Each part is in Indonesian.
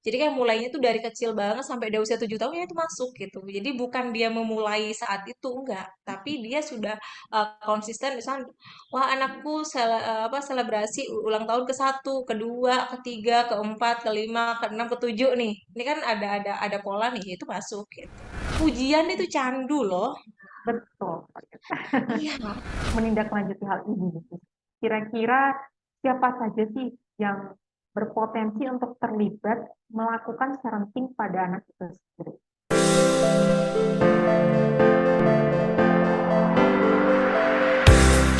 Jadi kayak mulainya tuh dari kecil banget sampai dia usia 7 tahun ya itu masuk gitu. Jadi bukan dia memulai saat itu enggak, tapi dia sudah konsisten misalnya wah anakku selebrasi ulang tahun ke-1, kedua, ketiga, keempat, kelima, keenam, ketujuh nih. Ini kan ada pola nih, itu masuk gitu. Pujian itu candu loh. Betul. Iya, Menindaklanjuti hal ini gitu. Kira-kira siapa saja sih yang berpotensi untuk terlibat melakukan parenting pada anak itu sendiri?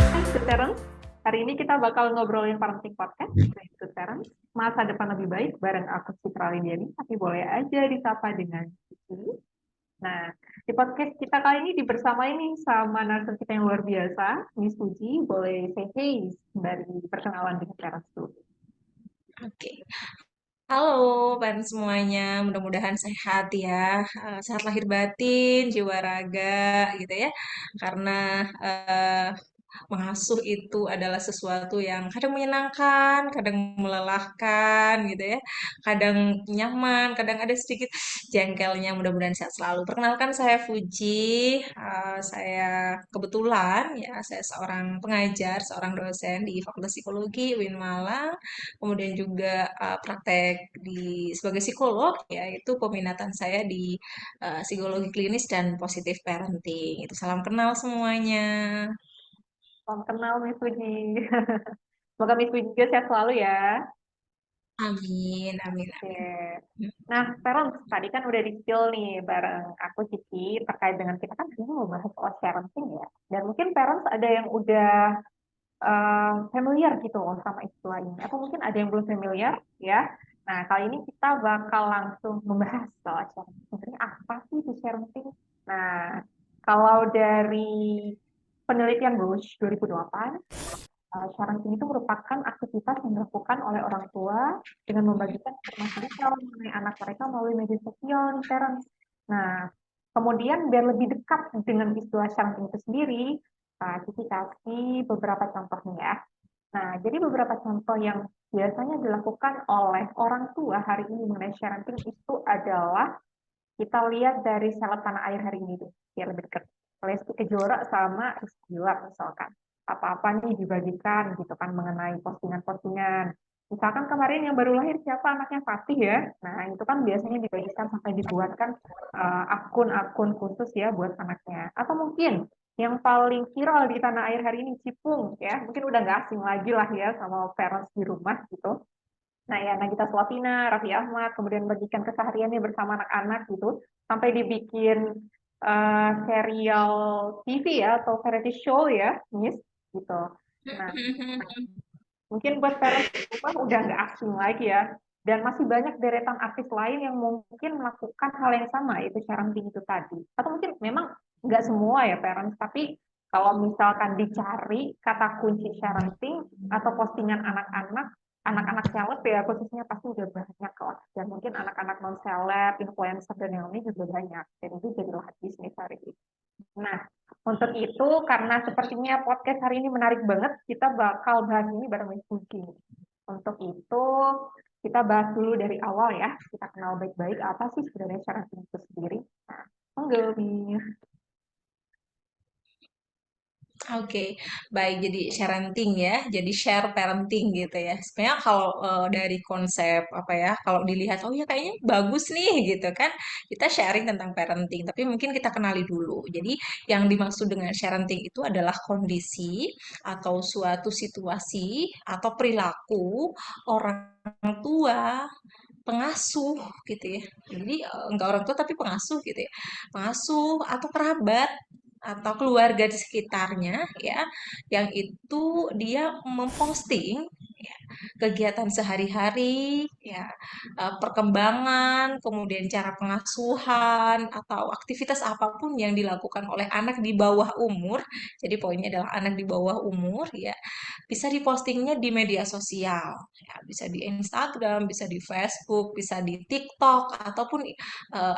Hai Good Parents, hari ini kita bakal ngobrolin parenting podcast. Hai Good Parents, masa depan lebih baik bareng aku Citra Lindiani, tapi boleh aja disapa dengan Cici. Nah, di podcast kita kali ini dibersamai nih sama narasumber kita yang luar biasa, Miss Puji. Boleh say hey dari perkenalan dengan parents dulu. oke. Halo, pan semuanya. Mudah-mudahan sehat ya. Sehat lahir batin, jiwa raga gitu ya. Karena eh, mengasuh itu adalah sesuatu yang kadang menyenangkan, kadang melelahkan gitu ya. Kadang nyaman, kadang ada sedikit jengkelnya. Mudah-mudahan sehat selalu. Perkenalkan saya Fuji. Saya kebetulan ya saya seorang pengajar, seorang dosen di Fakultas Psikologi UIN Malang. Kemudian juga praktek sebagai psikolog ya itu peminatan saya di psikologi klinis dan positif parenting. Itu salam kenal semuanya. Salam kenal Miss Puji. Semoga Miss Puji juga sehat selalu ya. Amin, amin, Oke. amin. Nah, parents, tadi kan udah di-spill nih bareng aku Cici terkait dengan kita kan ini mau bahas soal parenting ya. Dan mungkin parents ada yang udah familiar gitu loh sama istilah ini. Atau mungkin ada yang belum familiar ya. Nah, kali ini kita bakal langsung membahas soal sharing. Sebenarnya apa sih itu parenting? Nah, kalau dari penelitian Bush 2008, parenting itu merupakan aktivitas yang dilakukan oleh orang tua dengan membagikan informasi detail mengenai anak mereka melalui media sosial nih, parents. Nah, kemudian biar lebih dekat dengan istilah parenting itu sendiri, Cici kasih beberapa contohnya ya. Nah, jadi beberapa contoh yang biasanya dilakukan oleh orang tua hari ini mengenai parenting itu adalah kita lihat dari seleb tanah air hari ini deh, biar lebih dekat. Lesti Kejora sama Rizky Bilar misalkan. Apa-apa nih dibagikan gitu kan mengenai postingan-postingan. Misalkan kemarin yang baru lahir siapa anaknya Fatih ya. Nah, itu kan biasanya dibagikan sampai dibuatkan akun-akun khusus ya buat anaknya. Atau mungkin yang paling viral di tanah air hari ini Cipung ya. Mungkin udah nggak asing lagi lah ya sama parents di rumah gitu. Nah ya, Nagita Slavina, Raffi Ahmad, kemudian bagikan kesehariannya bersama anak-anak gitu, sampai dibikin serial TV ya, atau variety show ya, Miss, gitu. Nah, mungkin buat parents di rumah udah nggak asing lagi ya, dan masih banyak deretan artis lain yang mungkin melakukan hal yang sama, yaitu parenting itu tadi. Atau mungkin memang nggak semua ya parents, tapi kalau misalkan dicari kata kunci parenting atau postingan anak-anak seleb ya khususnya pasti udah banyak lah. Dan mungkin anak-anak non seleb, influencer dan yang lain juga banyak. Dan itu jadilah bisnis hari ini. Nah, untuk itu karena sepertinya podcast hari ini menarik banget, kita bakal bahas ini bareng Miss Puji. Untuk itu kita bahas dulu dari awal ya. Kita kenal baik-baik apa sih sebenarnya parenting itu sendiri. Nah, monggo Miss. Oke, baik. Jadi parenting ya, jadi share parenting gitu ya. Sebenarnya kalau dari konsep apa ya, kalau dilihat, oh ya kayaknya bagus nih gitu kan, kita sharing tentang parenting. Tapi mungkin kita kenali dulu. Jadi yang dimaksud dengan parenting itu adalah kondisi atau suatu situasi atau perilaku orang tua pengasuh gitu ya. Jadi enggak orang tua tapi pengasuh gitu ya. Pengasuh atau kerabat atau keluarga di sekitarnya ya yang itu dia memposting ya, kegiatan sehari-hari ya perkembangan kemudian cara pengasuhan atau aktivitas apapun yang dilakukan oleh anak di bawah umur jadi poinnya adalah anak di bawah umur ya bisa dipostingnya di media sosial ya bisa di Instagram bisa di Facebook bisa di TikTok ataupun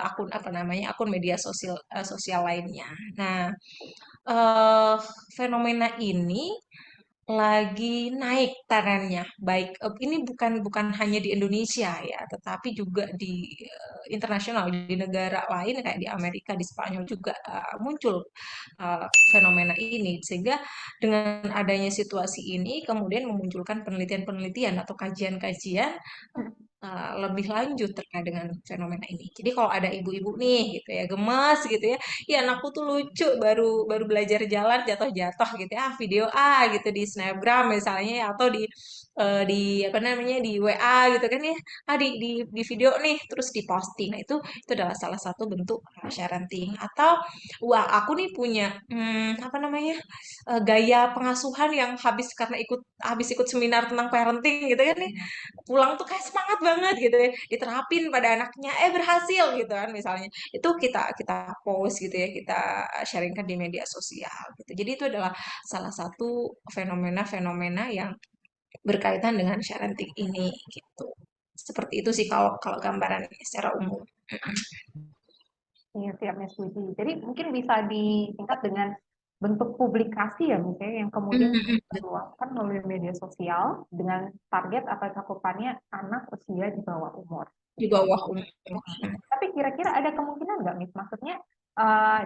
akun apa namanya akun media sosial lainnya. Nah, eh, fenomena ini lagi naik trennya. Baik, ini bukan bukan hanya di Indonesia ya, tetapi juga di internasional di negara lain kayak di Amerika, di Spanyol juga muncul fenomena ini. Sehingga dengan adanya situasi ini kemudian memunculkan penelitian-penelitian atau kajian-kajian lebih lanjut terkait dengan fenomena ini. Jadi kalau ada ibu-ibu nih gitu ya gemes gitu ya, ya anakku tuh lucu baru baru belajar jalan jatuh-jatuh gitu ya, video gitu di Snapgram misalnya ya, atau di apa namanya di WA gitu kan ya, di video nih terus diposting. Nah itu adalah salah satu bentuk parenting. Atau wah aku nih punya apa namanya gaya pengasuhan yang habis ikut seminar tentang parenting gitu kan ya, pulang tuh kayak semangat banget gitu ya diterapin pada anaknya berhasil gitu kan misalnya itu kita kita post gitu ya kita sharingkan di media sosial gitu jadi itu adalah salah satu fenomena-fenomena yang berkaitan dengan parenting ini gitu seperti itu sih kalau kalau gambaran secara umum. Iya, siap, setuju. Jadi mungkin bisa disingkat dengan bentuk publikasi ya misalnya yang kemudian diluaskan melalui media sosial dengan target atau cakupannya anak usia di bawah umur. Di bawah umur. Tapi kira-kira ada kemungkinan nggak, Miss? Maksudnya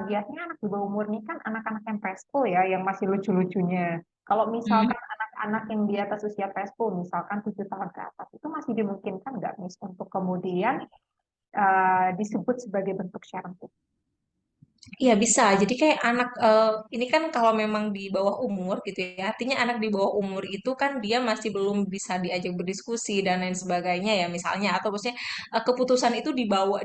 biasanya anak di bawah umur ini kan anak-anak yang preschool ya, yang masih lucu-lucunya. Kalau Hmm. misalkan anak-anak yang di atas usia preschool, misalkan 7 tahun ke atas, itu masih dimungkinkan nggak, Miss, untuk kemudian disebut sebagai bentuk sharing? Iya bisa. Jadi kayak anak ini kan kalau memang di bawah umur gitu ya. Artinya anak di bawah umur itu kan dia masih belum bisa diajak berdiskusi dan lain sebagainya ya misalnya atau maksudnya keputusan itu di bawah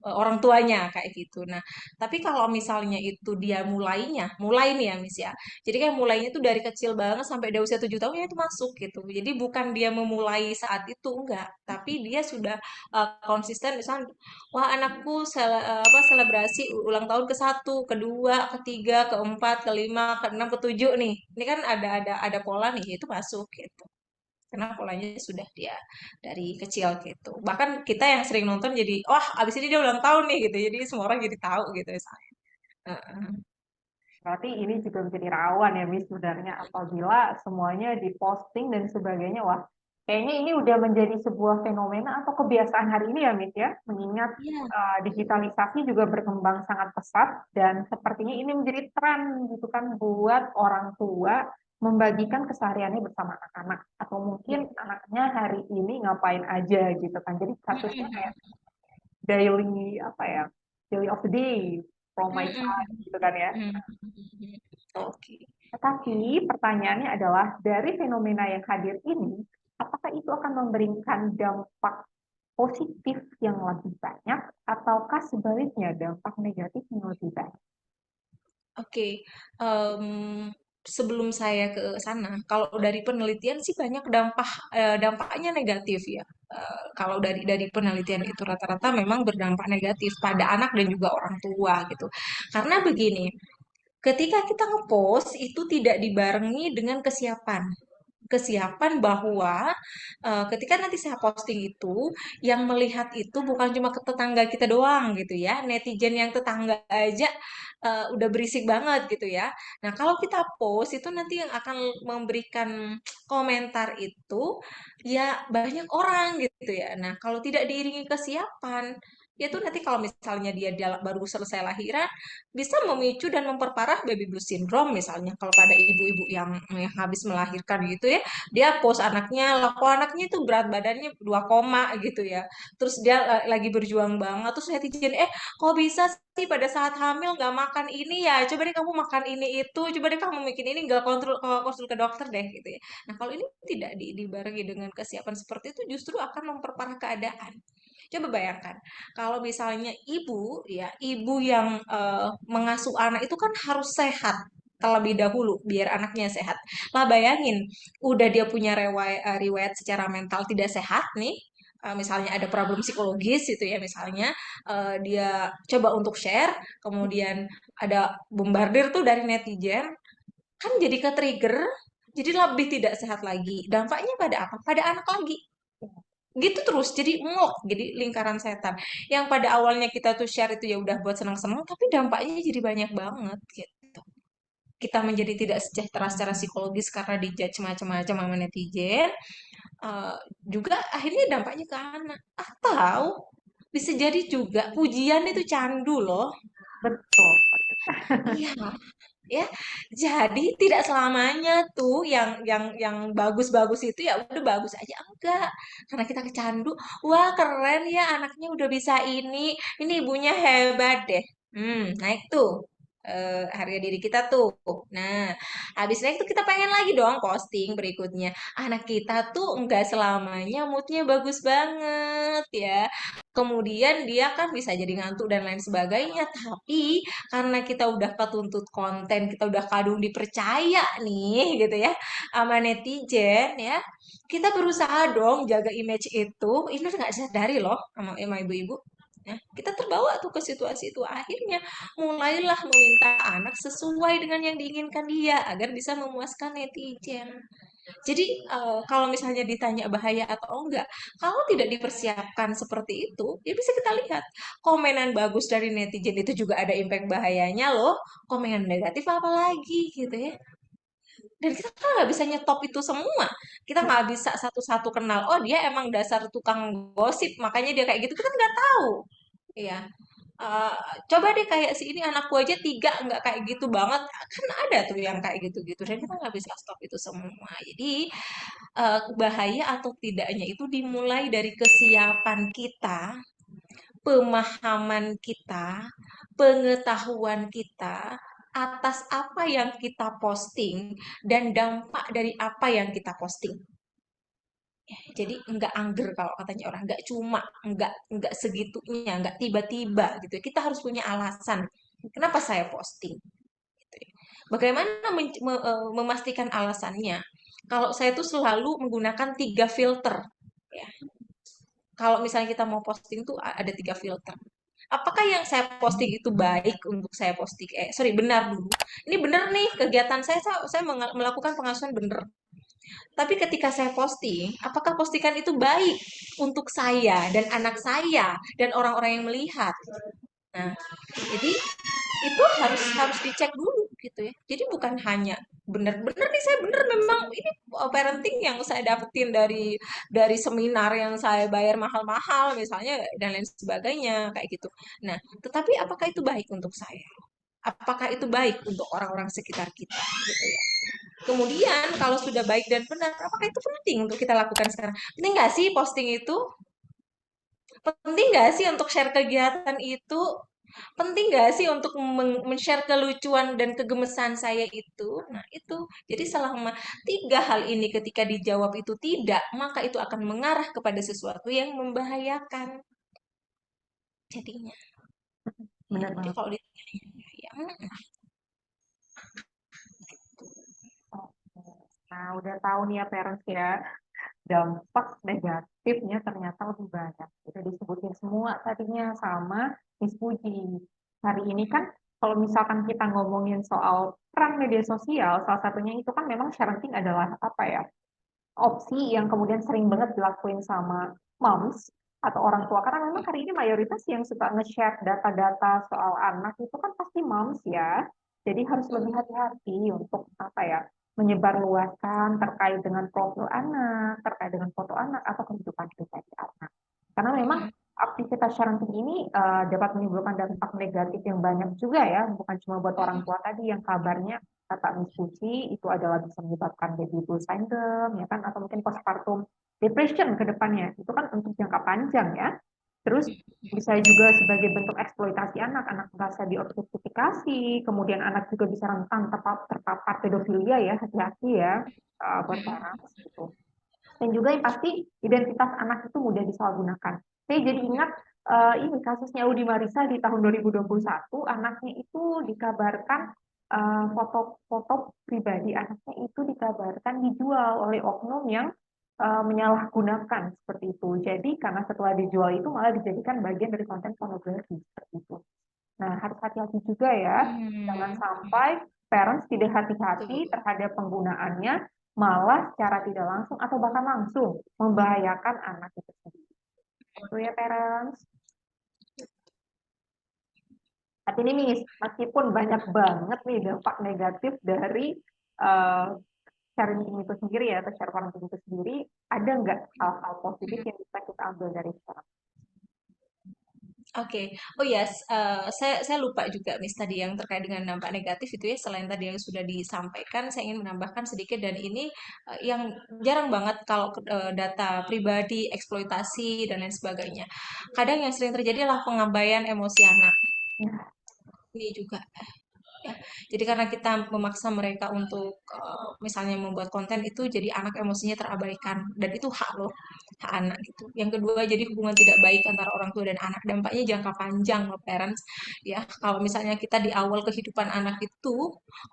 orang tuanya kayak gitu. Nah, tapi kalau misalnya itu dia mulai nih ya Miss ya. Jadi kayak mulainya itu dari kecil banget sampai dia usia 7 tahun ya itu masuk gitu. Jadi bukan dia memulai saat itu enggak, tapi dia sudah konsisten misalnya wah anakku apa selebrasi ulang tahun ke satu, kedua, ketiga, keempat, kelima, keenam, ketujuh nih. Ini kan ada pola nih, itu masuk gitu. Karena polanya sudah dia dari kecil gitu. Bahkan kita yang sering nonton jadi, wah abis ini dia ulang tahun nih gitu. Jadi semua orang jadi tahu gitu misalnya. Heeh. Berarti ini juga menjadi rawan ya, Miss, sebenarnya apabila semuanya diposting dan sebagainya. Wah, kayaknya ini udah menjadi sebuah fenomena atau kebiasaan hari ini ya, Miss ya. Mengingat Iya, digitalisasi juga berkembang sangat pesat dan sepertinya ini menjadi tren gitu kan buat orang tua membagikan kesehariannya bersama anak-anak atau mungkin betul. anaknya hari ini ngapain aja gitu kan. Jadi kasusnya kayak Mm-mm. daily apa ya, daily of the day from my child Mm-mm. gitu kan ya. Mm-mm. Oke. Tetapi pertanyaannya adalah dari fenomena yang hadir ini, apakah itu akan memberikan dampak positif yang lebih banyak, ataukah sebaliknya dampak negatif yang lebih banyak? Oke, em, sebelum saya ke sana, kalau dari penelitian sih banyak dampaknya negatif ya. Kalau dari penelitian itu rata-rata memang berdampak negatif pada anak dan juga orang tua gitu. Karena begini, ketika kita ngepost itu tidak dibarengi dengan kesiapan bahwa ketika nanti saya posting itu yang melihat itu bukan cuma ke tetangga kita doang gitu ya netizen yang tetangga aja udah berisik banget gitu ya. Nah kalau kita post itu nanti yang akan memberikan komentar itu ya banyak orang gitu ya. Nah kalau tidak diiringi kesiapan ya tuh nanti kalau misalnya dia baru selesai lahiran bisa memicu dan memperparah baby blue syndrome misalnya kalau pada ibu-ibu yang habis melahirkan gitu ya dia post anaknya lah kok anaknya itu berat badannya 2 koma gitu ya terus dia lagi berjuang banget terus netizen kok bisa sih pada saat hamil nggak makan ini ya coba deh kamu makan ini itu coba deh kamu bikin ini nggak kontrol konsul ke dokter deh gitu ya. Nah kalau ini tidak dibarengi dengan kesiapan seperti itu justru akan memperparah keadaan. Coba bayangkan, kalau misalnya ibu yang mengasuh anak itu kan harus sehat terlebih dahulu biar anaknya sehat. Lah bayangin, udah dia punya riwayat secara mental tidak sehat nih, misalnya ada problem psikologis itu ya misalnya dia coba untuk share, kemudian ada bombardir tuh dari netizen, kan jadi ke-trigger, jadi lebih tidak sehat lagi. Dampaknya pada apa? Pada anak lagi gitu terus jadi jadi lingkaran setan yang pada awalnya kita tuh share itu ya udah buat senang-senang tapi dampaknya jadi banyak banget gitu. kita menjadi tidak sejahtera secara psikologis karena dijudge macam-macam sama netizen, eh, juga akhirnya dampaknya ke anak. Tahu, bisa jadi juga pujian itu candu loh. Betul. Iya, ya. Jadi tidak selamanya tuh yang bagus-bagus itu ya udah bagus aja, enggak. Karena kita kecandu, wah keren ya anaknya udah bisa ini ibunya hebat deh. Naik tuh harga diri kita tuh. Nah, habis naik tuh kita pengen lagi dong posting berikutnya. Anak kita tuh enggak selamanya moodnya bagus banget ya. Kemudian dia kan bisa jadi ngantuk dan lain sebagainya, tapi karena kita udah ketuntut konten, kita udah kadung dipercaya nih gitu ya sama netizen ya. Kita berusaha dong jaga image itu. Ini nggak sadari loh sama ibu-ibu. Ya, kita terbawa tuh ke situasi itu. Akhirnya mulailah meminta anak sesuai dengan yang diinginkan dia agar bisa memuaskan netizen. Jadi kalau misalnya ditanya bahaya atau enggak, kalau tidak dipersiapkan seperti itu, ya bisa kita lihat komenan bagus dari netizen itu juga ada impact bahayanya loh. Komenan negatif apa lagi gitu ya. Dan kita kan nggak bisa nyetop itu semua. Kita nggak bisa satu-satu kenal. Oh dia emang dasar tukang gosip, makanya dia kayak gitu. Kita nggak tahu. Iya. Eh, Coba deh kayak si ini anakku aja tiga nggak kayak gitu banget, kan ada tuh yang kayak gitu-gitu dan kita nggak bisa stop itu semua. Jadi bahaya atau tidaknya itu dimulai dari kesiapan kita, pemahaman kita, pengetahuan kita atas apa yang kita posting dan dampak dari apa yang kita posting. Jadi nggak angger kalau katanya orang, nggak cuma, nggak segitunya, nggak tiba-tiba gitu. Kita harus punya alasan. Kenapa saya posting? Gitu ya. Bagaimana memastikan alasannya? Kalau saya tuh selalu menggunakan 3 filter. Ya. Kalau misalnya kita mau posting tuh ada 3 filter. Apakah yang saya posting itu baik untuk saya posting? Sorry, benar dulu. Ini benar nih kegiatan saya melakukan pengasuhan benar. Tapi ketika saya posting, apakah postingan itu baik untuk saya dan anak saya dan orang-orang yang melihat? Nah, jadi itu harus harus dicek dulu gitu ya. Jadi bukan hanya benar-benar nih saya benar memang ini parenting yang saya dapetin dari seminar yang saya bayar mahal-mahal misalnya dan lain sebagainya kayak gitu. Nah, tetapi apakah itu baik untuk saya? Apakah itu baik untuk orang-orang sekitar kita gitu ya? Kemudian kalau sudah baik dan benar, apakah itu penting untuk kita lakukan sekarang? Penting nggak sih posting itu? Penting nggak sih untuk share kegiatan itu? Penting nggak sih untuk men-share kelucuan dan kegemesan saya itu? Nah, itu. Jadi selama 3 hal ini ketika dijawab itu tidak, maka itu akan mengarah kepada sesuatu yang membahayakan jadinya. Ya, Benar jadi banget. kalau ditanya, ya, Oke. Nah, udah tahu nih ya parents ya, dampak negatifnya ternyata lebih banyak. Udah disebutin semua tadinya sama Miss Puji. Hari ini kan kalau misalkan kita ngomongin soal peran media sosial, salah satunya itu kan memang parenting adalah apa ya? Opsi yang kemudian sering banget dilakuin sama moms atau orang tua karena memang hari ini mayoritas yang suka nge-share data-data soal anak itu kan pasti moms ya. Jadi harus lebih hati-hati untuk apa ya menyebarluaskan terkait dengan profil anak, terkait dengan foto anak atau kehidupan pribadi anak. Karena memang aktivitas parenting ini dapat menimbulkan dampak negatif yang banyak juga ya, bukan cuma buat orang tua tadi yang kabarnya kata Miss Puji itu adalah bisa menyebabkan baby blues syndrome ya kan atau mungkin postpartum depression ke depannya itu kan untuk jangka panjang ya terus bisa juga sebagai bentuk eksploitasi anak merasa diobjektifikasi kemudian anak juga bisa rentan terpapar pedofilia ya hati-hati ya buat parents gitu dan juga yang pasti identitas anak itu mudah disalahgunakan. Saya jadi ingat ini kasusnya Udi Marisa di tahun 2021, anaknya itu dikabarkan foto-foto pribadi anaknya itu dikabarkan dijual oleh oknum yang menyalahgunakan seperti itu. Jadi karena setelah dijual itu malah dijadikan bagian dari konten pornografi seperti itu. Nah, harus hati-hati juga ya. Jangan hmm, sampai parents tidak hati-hati betul. terhadap penggunaannya, malah secara tidak langsung atau bahkan langsung membahayakan anak itu sendiri. Itu ya parents. ini Miss, meskipun banyak banget nih dampak negatif dari eh, parenting itu sendiri ya, atau share parenting itu sendiri, ada nggak hal-hal positif yang bisa kita ambil dari share? Oke, oh ya, saya lupa juga, Miss, tadi yang terkait dengan dampak negatif itu ya. Selain tadi yang sudah disampaikan, saya ingin menambahkan sedikit dan ini yang jarang banget kalau data pribadi, eksploitasi dan lain sebagainya. Kadang yang sering terjadi adalah pengabaian emosi anak. Nah, Ini juga ya. Jadi karena kita memaksa mereka untuk misalnya membuat konten itu jadi anak emosinya terabaikan dan itu hak loh, hak anak gitu. Yang kedua jadi hubungan tidak baik antara orang tua dan anak, dampaknya jangka panjang loh parents ya. Kalau misalnya kita di awal kehidupan anak itu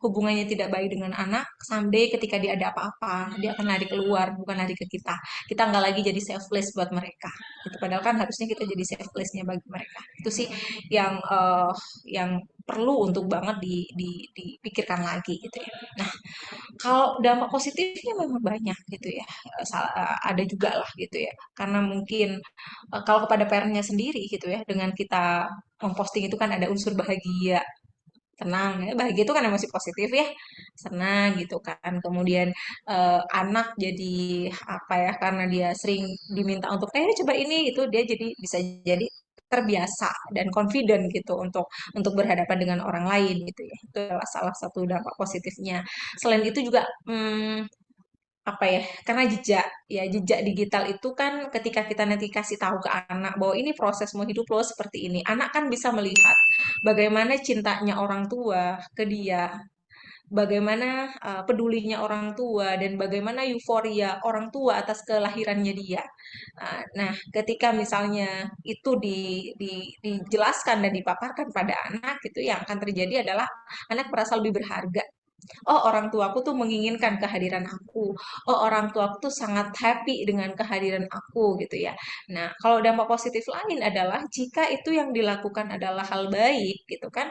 hubungannya tidak baik dengan anak, someday ketika dia ada apa-apa dia akan lari keluar bukan lari ke kita. Kita nggak lagi jadi selfless buat mereka. Itu padahal kan harusnya kita jadi selflessnya bagi mereka. Itu sih yang perlu untuk banget dipikirkan lagi gitu ya. Nah, kalau dampak positifnya memang banyak gitu ya. Ada juga lah gitu ya. Karena mungkin kalau kepada parentnya sendiri gitu ya, dengan kita memposting itu kan ada unsur bahagia, tenang ya. Bahagia itu kan emosi positif ya, senang gitu kan. Kemudian anak jadi apa ya, karena dia sering diminta untuk coba ini itu, dia jadi bisa jadi terbiasa dan confident gitu untuk berhadapan dengan orang lain gitu ya. Itu adalah salah satu dampak positifnya. Selain itu juga apa ya, karena jejak digital itu kan ketika kita nanti kasih tahu ke anak bahwa ini prosesmu hidup lo seperti ini, anak kan bisa melihat bagaimana cintanya orang tua ke dia, bagaimana pedulinya orang tua dan bagaimana euforia orang tua atas kelahirannya dia. Nah, ketika misalnya itu dijelaskan dan dipaparkan pada anak, itu yang akan terjadi adalah anak merasa lebih berharga. Oh, orang tuaku tuh menginginkan kehadiran aku. Oh, orang tuaku tuh sangat happy dengan kehadiran aku gitu ya. Nah, kalau dampak positif lain adalah jika itu yang dilakukan adalah hal baik gitu kan,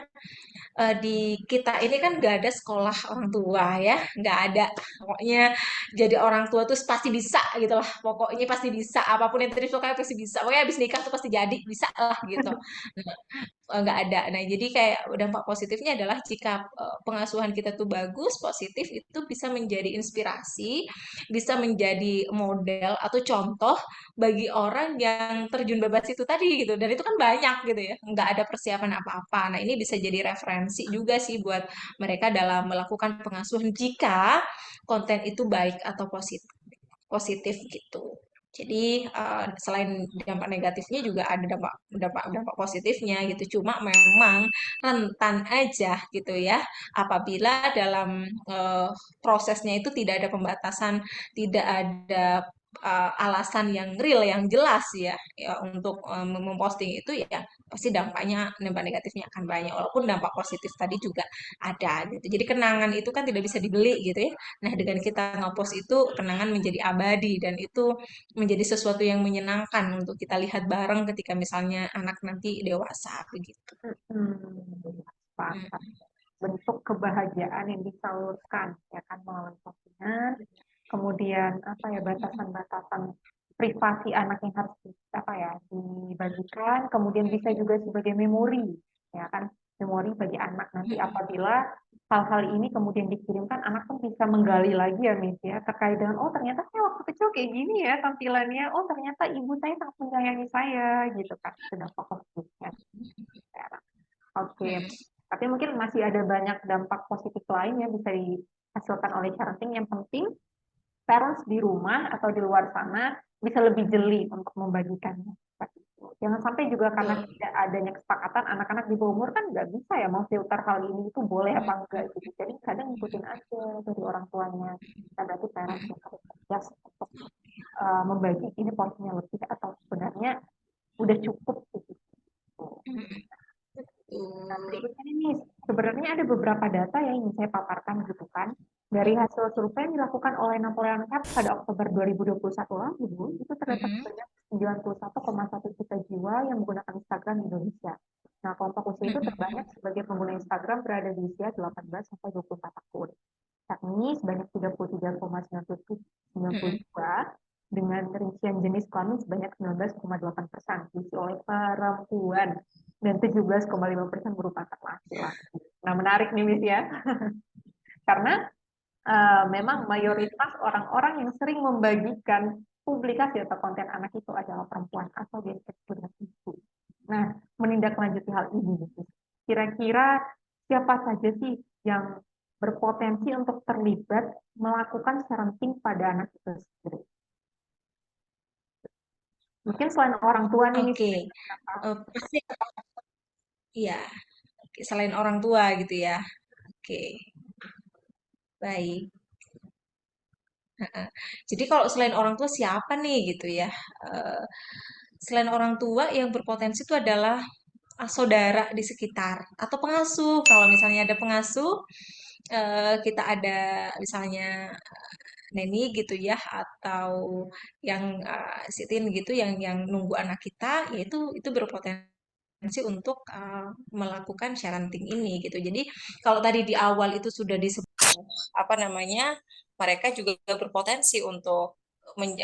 di kita ini kan nggak ada sekolah orang tua ya, nggak ada. Pokoknya jadi orang tua tuh pasti bisa gitu lah. Pokoknya pasti bisa, apapun yang terjadi pokoknya pasti bisa. Pokoknya habis nikah tuh pasti jadi, bisa lah gitu. Nah, nggak ada. Nah, jadi kayak dampak positifnya adalah jika pengasuhan kita tuh bagus, positif, itu bisa menjadi inspirasi, bisa menjadi model atau contoh bagi orang yang terjun bebas itu tadi gitu. Dan itu kan banyak gitu ya, nggak ada persiapan apa-apa. Nah, ini bisa jadi referensi juga sih buat mereka dalam melakukan pengasuhan jika konten itu baik atau positif, positif gitu. Jadi selain dampak negatifnya juga ada dampak dampak dampak positifnya gitu. Cuma memang rentan aja gitu ya apabila dalam prosesnya itu tidak ada pembatasan, tidak ada alasan yang real yang jelas ya untuk memposting itu ya pasti dampak negatifnya akan banyak walaupun dampak positif tadi juga ada gitu. Jadi kenangan itu kan tidak bisa dibeli gitu ya. Nah, dengan kita ngepost itu kenangan menjadi abadi dan itu menjadi sesuatu yang menyenangkan untuk kita lihat bareng ketika misalnya anak nanti dewasa begitu. sepakat. Bentuk kebahagiaan yang disalurkan ya kan melalui postingan, kemudian apa ya, batasan-batasan privasi anak yang harus apa ya dibagikan, kemudian bisa juga sebagai memori ya kan, memori bagi anak nanti apabila hal-hal ini kemudian dikirimkan, anak pun bisa menggali lagi ya Miss ya, terkait dengan oh ternyata saya waktu kecil kayak gini ya tampilannya, oh ternyata ibu saya sangat menyayangi saya gitu kan, sudah fokusnya. Oke, tapi mungkin masih ada banyak dampak positif lain yang bisa dihasilkan oleh parenting. Yang penting parents di rumah atau di luar sana bisa lebih jeli untuk membagikannya. Seperti itu. Jangan sampai juga karena Betul. tidak adanya kesepakatan, anak-anak di bawah umur kan nggak bisa ya mau filter hal ini itu boleh apa enggak gitu. Jadi kadang ngikutin aja dari orang tuanya. Nah, berarti parents yang harus tegas untuk membagi ini porsinya lebih atau sebenarnya udah cukup gitu. Nah, Betul. berikutnya ini sebenarnya ada beberapa data yang ingin saya paparkan gitu kan. Dari hasil survei yang dilakukan oleh Napoleon Health pada Oktober 2021 lalu, itu terdapat Mm-mm. sebanyak 91,1 juta jiwa yang menggunakan Instagram di Indonesia. Nah, kelompok usia itu Mm-mm. terbanyak sebagai pengguna Instagram berada di usia 18 sampai 24 tahun. Yakni sebanyak 33,92 Mm-mm. dengan rincian jenis kelamin sebanyak 19,8% diisi oleh perempuan. dan 17,5% merupakan laki-laki. Nah, menarik nih, Miss ya. Karena memang mayoritas orang-orang yang sering membagikan publikasi atau konten anak itu adalah perempuan atau dia disebut dengan ibu. Nah, menindaklanjuti hal ini, Miss. Kira-kira siapa saja sih yang berpotensi untuk terlibat melakukan parenting pada anak itu sendiri? Mungkin selain orang tua nih, Miss. Oke, pasti iya. Oke, selain orang tua gitu ya. Oke, baik. Heeh. Jadi kalau selain orang tua siapa nih gitu ya? Eh, Selain orang tua yang berpotensi itu adalah saudara di sekitar atau pengasuh. Kalau misalnya ada pengasuh, kita ada misalnya neni gitu ya, atau yang sitin gitu, yang nunggu anak kita, itu berpotensi untuk melakukan parenting ini gitu. Jadi kalau tadi di awal itu sudah disebut apa namanya, mereka juga berpotensi untuk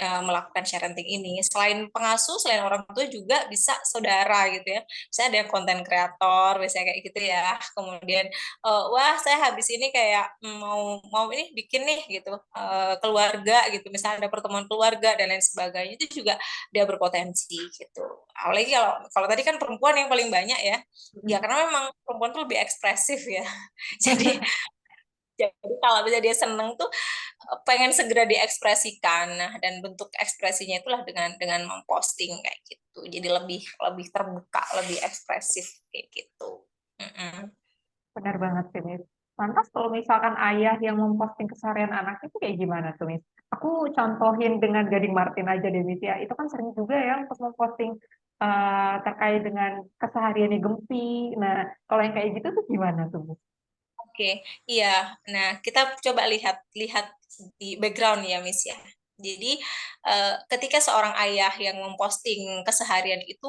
melakukan parenting ini. Selain pengasuh, selain orang tua juga bisa saudara gitu ya. Misalnya ada yang konten kreator, biasanya kayak gitu ya. Kemudian, wah saya habis ini kayak mau mau ini bikin nih gitu, keluarga gitu. Misalnya ada pertemuan keluarga dan lain sebagainya, itu juga dia berpotensi gitu. Apalagi kalau kalau tadi kan perempuan yang paling banyak ya. Ya karena memang perempuan tuh lebih ekspresif ya. Jadi jadi kalau bisa dia seneng tuh pengen segera diekspresikan. Nah, dan bentuk ekspresinya itulah dengan memposting kayak gitu. Jadi lebih lebih terbuka, lebih ekspresif kayak gitu. Mm-mm. Benar banget sih, Miss. Lantas kalau misalkan ayah yang memposting keseharian anak itu kayak gimana tuh, Miss? Aku contohin dengan Gading Martin aja deh, Miss ya. Itu kan sering juga ya untuk memposting terkait dengan kesehariannya Gempi. Nah, kalau yang kayak gitu tuh gimana tuh, Miss? Oke, iya. Nah, kita coba lihat lihat di background ya, Miss ya. Jadi, ketika seorang ayah yang memposting keseharian itu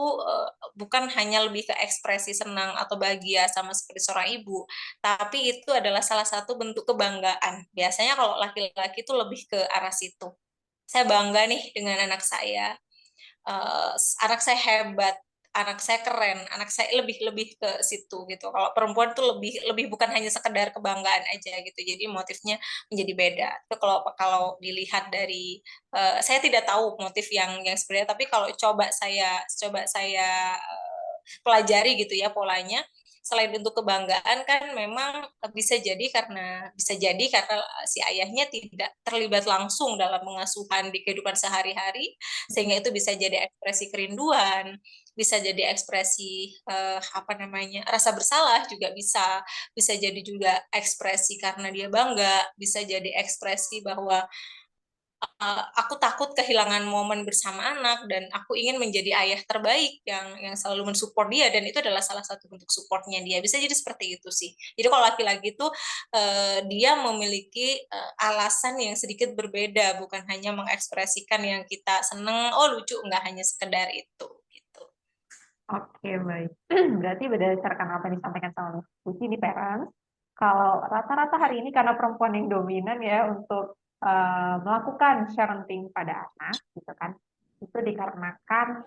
bukan hanya lebih ke ekspresi senang atau bahagia sama seperti seorang ibu, tapi itu adalah salah satu bentuk kebanggaan. Biasanya kalau laki-laki itu lebih ke arah situ. Saya bangga nih dengan anak saya, uh, anak saya hebat, anak saya keren, anak saya lebih lebih ke situ gitu. Kalau perempuan tuh lebih lebih bukan hanya sekedar kebanggaan aja gitu. Jadi motifnya menjadi beda. Itu kalau kalau dilihat dari saya tidak tahu motif yang sebenarnya, tapi kalau coba saya pelajari gitu ya polanya. Selain untuk kebanggaan kan memang bisa jadi karena si ayahnya tidak terlibat langsung dalam pengasuhan di kehidupan sehari-hari, sehingga itu bisa jadi ekspresi kerinduan, bisa jadi ekspresi apa namanya, rasa bersalah, juga bisa bisa jadi juga ekspresi karena dia bangga, bisa jadi ekspresi bahwa aku takut kehilangan momen bersama anak dan aku ingin menjadi ayah terbaik yang selalu mensupport dia, dan itu adalah salah satu bentuk supportnya dia. Bisa jadi seperti itu sih. Jadi kalau laki-laki itu dia memiliki alasan yang sedikit berbeda, bukan hanya mengekspresikan yang kita seneng, oh lucu, nggak hanya sekedar itu gitu. Oke, baik. Berarti berdasarkan apa yang disampaikan sama Miss Puji di parents, kalau rata-rata hari ini karena perempuan yang dominan ya untuk melakukan parenting pada anak, gitu kan, itu dikarenakan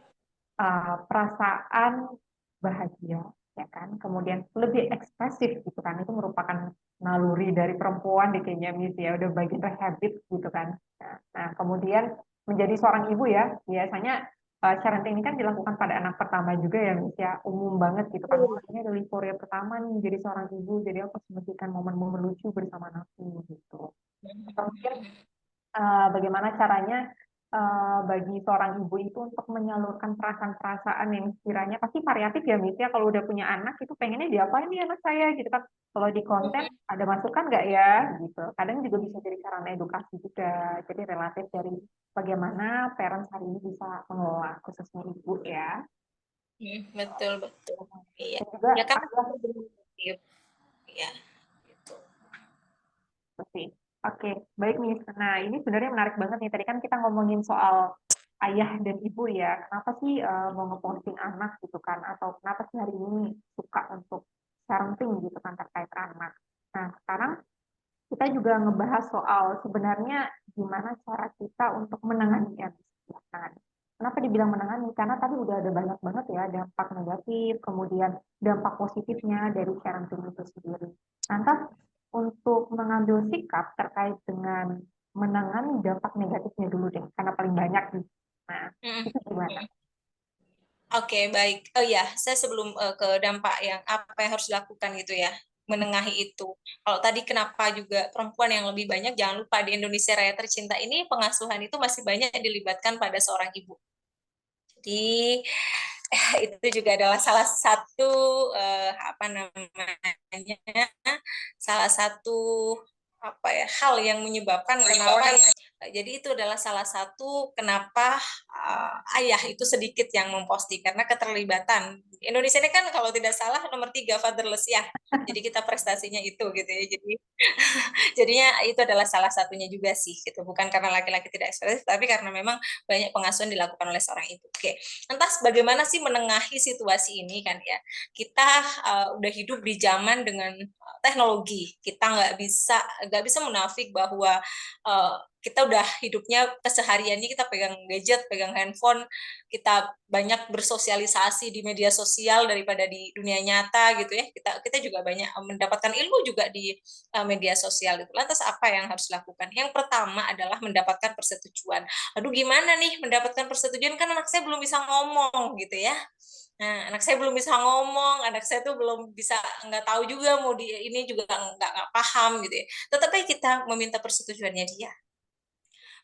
perasaan bahagia, ya kan, kemudian lebih ekspresif, gitu kan, itu merupakan naluri dari perempuan di kayaknya Miss ya, udah bagian dari habit, gitu kan. Nah, kemudian menjadi seorang ibu ya, biasanya parenting ini kan dilakukan pada anak pertama juga ya, Miss ya, umum banget gitu kan. Wah, ini adalah euforia pertama nih jadi seorang ibu, jadi aku harus memberikan momen-momen lucu bersama anakku gitu. Atau mungkin bagaimana caranya bagi seorang ibu itu untuk menyalurkan perasaan-perasaan yang sekiranya pasti variatif ya, Miss ya. Kalau udah punya anak itu pengennya diapain nih anak saya gitu kan. Kalau di konten ada masukan nggak ya gitu. Kadang juga bisa jadi sarana edukasi juga. Jadi relatif dari bagaimana parents hari ini bisa mengelola khususnya ibu ya. Betul betul, iya. Dan juga Ya kan, ayah. ya gitu. Oke, oke, baik nih. Nah, ini sebenarnya menarik banget nih. Tadi kan kita ngomongin soal ayah dan ibu ya. Kenapa sih mau ngeposting anak gitu kan? Atau kenapa sih hari ini suka untuk parenting gitu kan terkait anak? Nah, sekarang kita juga ngebahas soal sebenarnya gimana cara kita untuk menangani ya. Kenapa Kenapa dibilang menangani? Karena tadi udah ada banyak banget ya dampak negatif, kemudian dampak positifnya dari parenting itu sendiri. Lantas untuk mengambil sikap terkait dengan menangani dampak negatifnya dulu deh, karena paling banyak nih. Nah, Mm-mm. itu gimana? Oke, baik. Oh ya, saya sebelum ke dampak yang apa yang harus dilakukan gitu ya, menengahi itu. Kalau tadi kenapa juga perempuan yang lebih banyak, jangan lupa di Indonesia Raya Tercinta ini pengasuhan itu masih banyak dilibatkan pada seorang ibu. Jadi itu juga adalah salah satu apa namanya, salah satu apa ya hal yang menyebabkan kenapa ya. Jadi itu adalah salah satu kenapa ayah itu sedikit yang memposting karena keterlibatan. Indonesia ini kan kalau tidak salah nomor 3 fatherless ya. Jadi kita prestasinya itu gitu ya. Jadi jadinya itu adalah salah satunya juga sih gitu. Bukan karena laki-laki tidak ekspresif tapi karena memang banyak pengasuhan dilakukan oleh seorang ibu. Oke. Lantas bagaimana sih menengahi situasi ini kan ya? Kita udah hidup di zaman dengan teknologi. Kita nggak bisa munafik bahwa kita udah hidupnya kesehariannya kita pegang gadget, pegang handphone, kita banyak bersosialisasi di media sosial daripada di dunia nyata gitu ya. Kita juga banyak mendapatkan ilmu juga di media sosial itu. Lantas apa yang harus dilakukan? Yang pertama adalah mendapatkan persetujuan. Aduh gimana nih mendapatkan persetujuan kan anak saya belum bisa ngomong gitu ya. Nah, anak saya belum bisa ngomong, anak saya tuh belum bisa nggak tahu juga mau di ini juga nggak paham gitu ya. Tetapi kita meminta persetujuannya dia.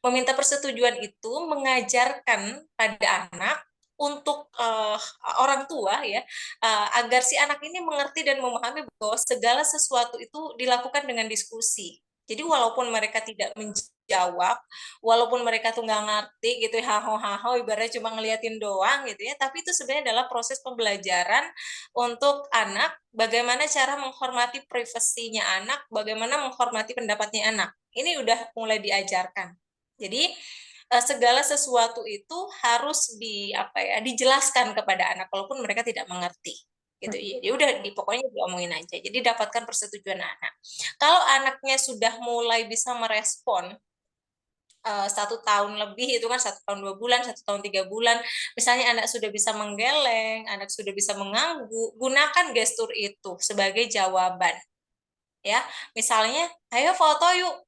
Meminta persetujuan itu mengajarkan pada anak untuk orang tua ya agar si anak ini mengerti dan memahami bahwa segala sesuatu itu dilakukan dengan diskusi. Jadi walaupun mereka tidak menjawab, walaupun mereka tuh nggak ngerti gitu ya, haho ibaratnya cuma ngeliatin doang gitu ya, tapi itu sebenarnya adalah proses pembelajaran untuk anak, bagaimana cara menghormati privasinya anak, bagaimana menghormati pendapatnya anak. Ini udah mulai diajarkan. Jadi segala sesuatu itu harus dijelaskan kepada anak walaupun mereka tidak mengerti gitu ya. Jadi udah pokoknya diomongin aja. Jadi dapatkan persetujuan anak. Kalau anaknya sudah mulai bisa merespon 1 tahun lebih itu kan 1 tahun 2 bulan, 1 tahun 3 bulan. Misalnya anak sudah bisa menggeleng, anak sudah bisa mengangguk, gunakan gestur itu sebagai jawaban. Ya, misalnya, ayo foto yuk,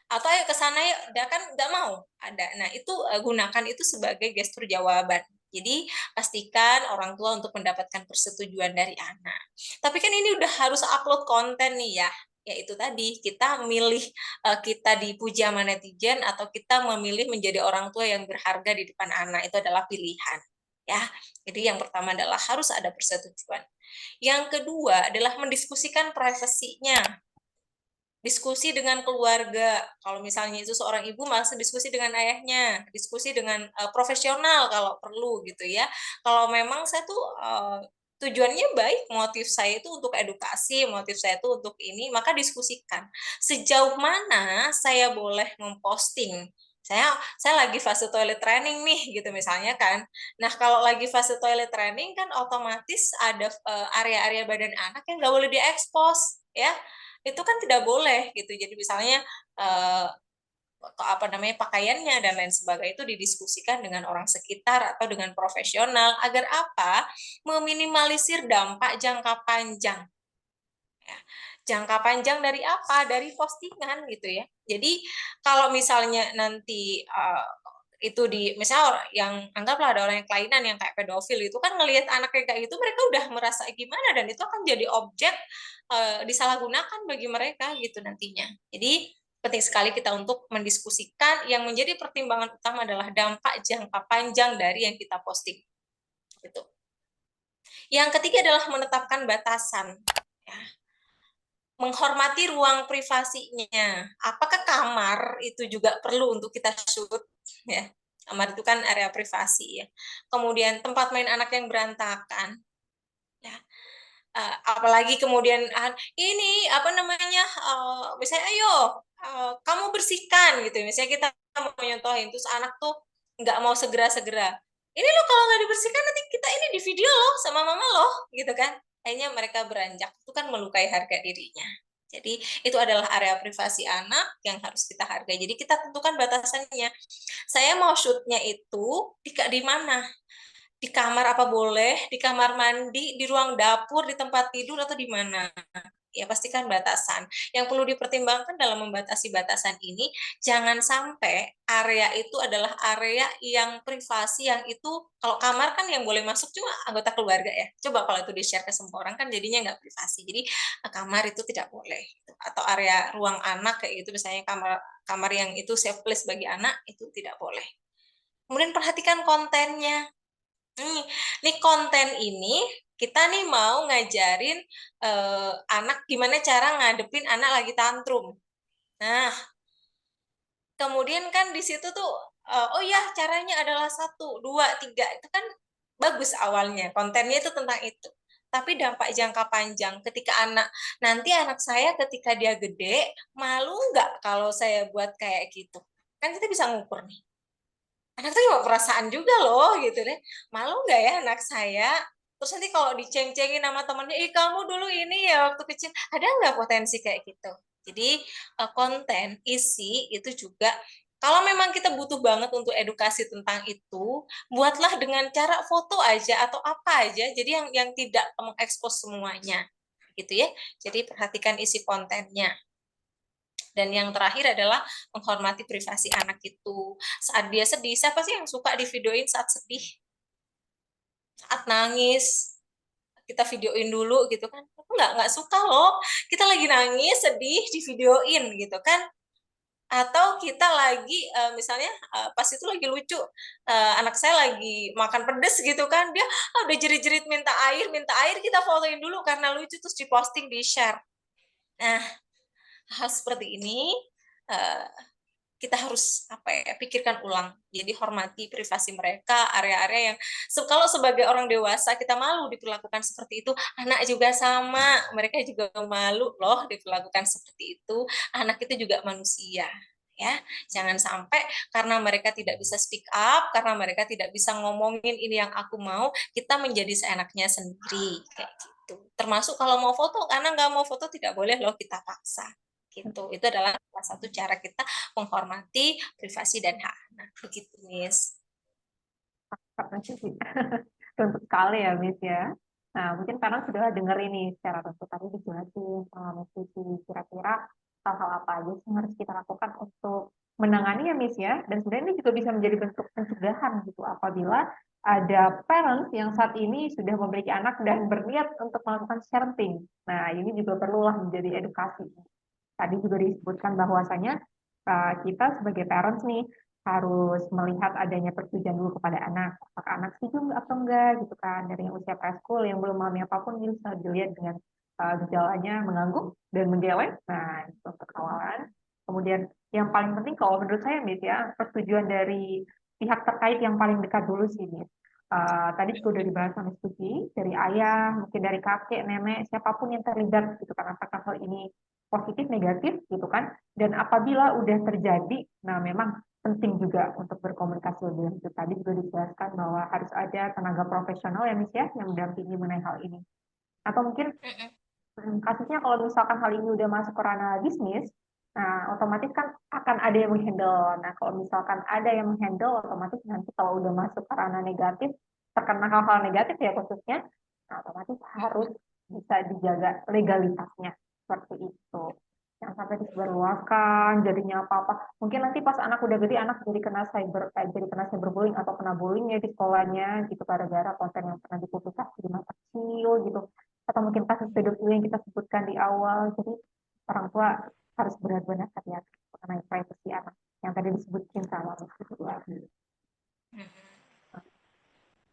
atau ayo ke sana yuk, dia kan nggak mau ada. Nah itu gunakan itu sebagai gestur jawaban. Jadi pastikan orang tua untuk mendapatkan persetujuan dari anak. Tapi kan ini udah harus upload konten nih ya. Yaitu tadi kita milih kita dipuji sama netizen atau kita memilih menjadi orang tua yang berharga di depan anak itu adalah pilihan. Ya, jadi yang pertama adalah harus ada persetujuan. Yang kedua adalah mendiskusikan privasinya, diskusi dengan keluarga. Kalau misalnya itu seorang ibu, masa diskusi dengan ayahnya, diskusi dengan profesional kalau perlu gitu ya. Kalau memang saya tuh tujuannya baik, motif saya itu untuk edukasi, motif saya itu untuk ini, maka diskusikan. Sejauh mana saya boleh memposting? Saya lagi fase toilet training nih gitu misalnya kan. Nah, kalau lagi fase toilet training kan otomatis ada area-area badan anak yang nggak boleh diekspos ya, itu kan tidak boleh gitu. Jadi misalnya eh, apa namanya pakaiannya dan lain sebagainya itu didiskusikan dengan orang sekitar atau dengan profesional agar apa? Meminimalisir dampak jangka panjang. Ya. Jangka panjang dari apa? Dari postingan gitu ya. Jadi kalau misalnya nanti itu di misalnya yang anggaplah ada orang yang kelainan yang kayak pedofil itu kan ngelihat anaknya kayak gitu mereka udah merasa gimana dan itu akan jadi objek disalahgunakan bagi mereka gitu nantinya. Jadi penting sekali kita untuk mendiskusikan yang menjadi pertimbangan utama adalah dampak jangka panjang dari yang kita posting. Gitu. Yang ketiga adalah menetapkan batasan. Ya, menghormati ruang privasinya. Apakah kamar itu juga perlu untuk kita shoot? Ya, kamar itu kan area privasi ya. Kemudian tempat main anak yang berantakan. Ya, apalagi kemudian ini apa namanya? Misalnya ayo kamu bersihkan gitu. Misalnya kita mau nyontohin terus anak tuh nggak mau segera-segera. Ini loh kalau nggak dibersihkan nanti kita ini di video loh sama mama loh gitu kan. Akhirnya mereka beranjak itu kan melukai harga dirinya. Jadi itu adalah area privasi anak yang harus kita hargai. Jadi kita tentukan batasannya. Saya mau shootnya itu di mana? Di kamar apa boleh? Di kamar mandi, di ruang dapur, di tempat tidur atau di mana? Ya pastikan batasan. Yang perlu dipertimbangkan dalam membatasi batasan ini, jangan sampai area itu adalah area yang privasi, yang itu kalau kamar kan yang boleh masuk cuma anggota keluarga ya. Coba kalau itu di-share ke semua orang kan jadinya nggak privasi. Jadi kamar itu tidak boleh. Atau area ruang anak kayak gitu, misalnya kamar kamar yang itu safe place bagi anak itu tidak boleh. Kemudian perhatikan kontennya. Nih konten ini kita nih mau ngajarin anak gimana cara ngadepin anak lagi tantrum. Nah, kemudian kan di situ tuh, oh ya caranya adalah satu, dua, tiga. Itu kan bagus awalnya, kontennya itu tentang itu. Tapi dampak jangka panjang ketika nanti anak saya ketika dia gede, malu nggak kalau saya buat kayak gitu? Kan kita bisa ngukur nih. Anak tuh cuma perasaan juga loh gitu deh. Malu nggak ya anak saya? Terus nanti kalau diceng-cengin sama temennya, ih kamu dulu ini ya waktu kecil, ada nggak potensi kayak gitu? Jadi konten, isi itu juga, kalau memang kita butuh banget untuk edukasi tentang itu, buatlah dengan cara foto aja atau apa aja, jadi yang tidak mengekspos semuanya, gitu ya. Jadi perhatikan isi kontennya. Dan yang terakhir adalah menghormati privasi anak itu. Saat dia sedih, siapa sih yang suka divideoin saat sedih? Saat nangis, kita videoin dulu gitu kan. Aku nggak suka loh. Kita lagi nangis, sedih, divideoin gitu kan. Atau kita lagi misalnya pas itu lagi lucu, anak saya lagi makan pedes gitu kan, dia udah jerit-jerit minta air, kita fotoin dulu karena lucu terus diposting, di-share. Nah, hal seperti ini uh, kita harus apa ya, pikirkan ulang. Jadi hormati privasi mereka, area-area yang kalau sebagai orang dewasa kita malu diperlakukan seperti itu, anak juga sama, mereka juga malu loh diperlakukan seperti itu. Anak itu juga manusia. Ya, jangan sampai karena mereka tidak bisa speak up, karena mereka tidak bisa ngomongin ini yang aku mau, kita menjadi seenaknya sendiri kayak gitu. Termasuk kalau mau foto, karena nggak mau foto tidak boleh loh kita paksa gitu. Itu adalah salah satu cara kita menghormati privasi dan hak anak. Begitu, Miss. Karena sih tentu sekali ya, Miss ya. Nah, mungkin karena sudah dengar ini secara tentu tadi dijelasin sama Miss Cici, kira-kira hal-hal apa aja sih yang harus kita lakukan untuk menangani ya, Miss ya. Dan sebenarnya ini juga bisa menjadi bentuk pencegahan gitu apabila ada parents yang saat ini sudah memiliki anak dan berniat untuk melakukan parenting. Nah, ini juga perlulah menjadi edukasi. Tadi juga disebutkan bahwasanya kita sebagai parents nih harus melihat adanya persetujuan dulu kepada anak. Apakah anak setuju atau enggak gitu kan. Dari yang usia preschool yang belum memahami apapun ini bisa dilihat dengan gejalanya mengangguk dan mengeleng. Nah, itu untuk awalan. Kemudian yang paling penting kalau menurut saya Miss ya, persetujuan dari pihak terkait yang paling dekat dulu sih Miss. Tadi juga udah dibahas sama Suci, dari ayah, mungkin dari kakek, nenek, siapapun yang terlibat gitu kan, apakah hal ini positif, negatif gitu kan. Dan apabila udah terjadi, nah memang penting juga untuk berkomunikasi lebih lanjut. Tadi juga dijelaskan bahwa harus ada tenaga profesional ya Miss ya, yang mendampingi mengenai hal ini. Atau mungkin kasusnya kalau misalkan hal ini udah masuk ke ranah bisnis, nah otomatis kan akan ada yang menghandle. Nah kalau misalkan ada yang menghandle, otomatis nanti kalau udah masuk ke ranah negatif, terkena hal-hal negatif ya khususnya, nah otomatis harus bisa dijaga legalitasnya seperti itu. Jangan sampai disebarluaskan, jadinya apa-apa. Mungkin nanti pas anak udah gede, anak jadi kena cyberbullying atau kena bullying ya di sekolahnya, gitu gara-gara konten yang pernah dipublikasi di masa kecil gitu atau mungkin kasus pedofili yang kita sebutkan di awal. Jadi orang tua harus benar-benar hati-hati mengenai privasi anak yang tadi disebutkan sama Mas.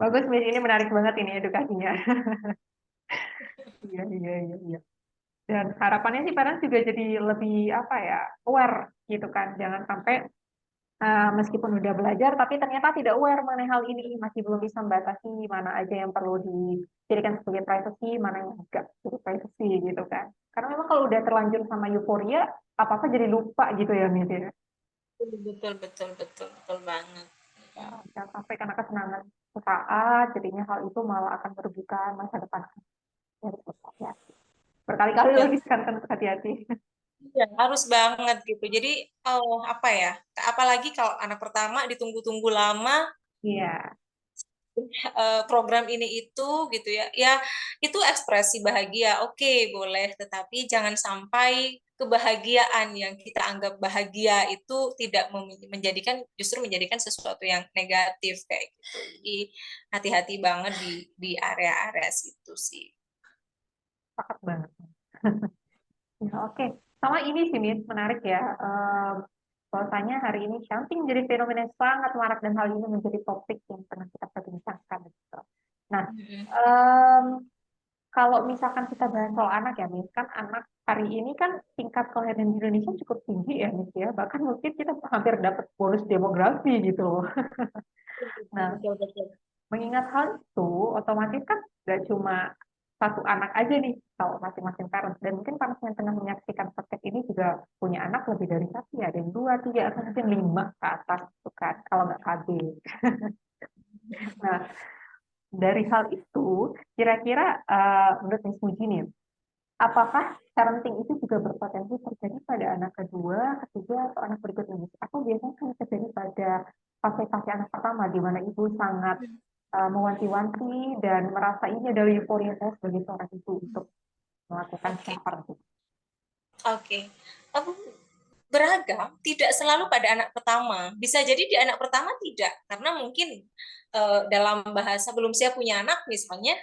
Bagus, Miss. Ini menarik banget ini edukasinya. Iya, iya, iya, iya. Dan harapannya sih parents juga jadi lebih apa ya, aware gitu kan. Jangan sampai meskipun udah belajar tapi ternyata tidak aware mengenai hal ini, masih belum bisa membatasi mana aja yang perlu dijadikan sebagai privacy, mana yang enggak jadi privacy gitu kan. Karena memang kalau udah terlanjur sama euforia, apa-apa jadi lupa gitu ya, Miss ya. Betul, betul, betul, betul banget. Ya, jangan sampai karena kesenangan sesaat, jadinya hal itu malah akan merugikan masa depan. Jadi, ya. berkali-kali Ya, lagi ditekankan untuk hati-hati. iya, harus banget gitu. Jadi, apa ya? Apalagi kalau anak pertama ditunggu-tunggu lama, Iya, program ini itu gitu ya. Ya, itu ekspresi bahagia. Oke, boleh, tetapi jangan sampai kebahagiaan yang kita anggap bahagia itu tidak menjadikan justru menjadikan sesuatu yang negatif kayak gitu. Jadi hati-hati banget di area-area situ sih. sepakat banget. Ya, oke. Sama ini sih, Min, menarik ya. Bahwasanya hari ini stunting menjadi fenomena yang sangat marak dan hal ini menjadi topik yang pernah kita perbincangkan. Gitu. Nah, Mm-mm. em, kalau misalkan kita bahas soal anak ya, Min, kan anak hari ini kan tingkat kelahiran di Indonesia cukup tinggi ya, Min, ya. Bahkan mungkin kita hampir dapat bonus demografi gitu loh. Nah, Betul, betul. mengingat hal itu, otomatis kan gak cuma satu anak aja nih kalau masing-masing parents. Dan mungkin parents yang tengah menyaksikan podcast ini juga punya anak lebih dari satu ya. Ada yang dua, tiga, atau mungkin lima ke atas. Gitu kan, kalau nggak KB. Nah, dari hal itu, kira-kira menurut Miss Muji nih, apakah parenting itu juga berpotensi terjadi pada anak kedua, ketiga, atau anak berikutnya? Atau biasanya kan terjadi pada fase-fase anak pertama, di mana ibu sangat mewanti-wanti dan merasa ini adalah euforia saya sebagai seorang ibu untuk melakukan Oke, self parenting. oke. Em, Beragam, tidak selalu pada anak pertama. Bisa jadi di anak pertama tidak, karena mungkin dalam bahasa belum siap punya anak misalnya,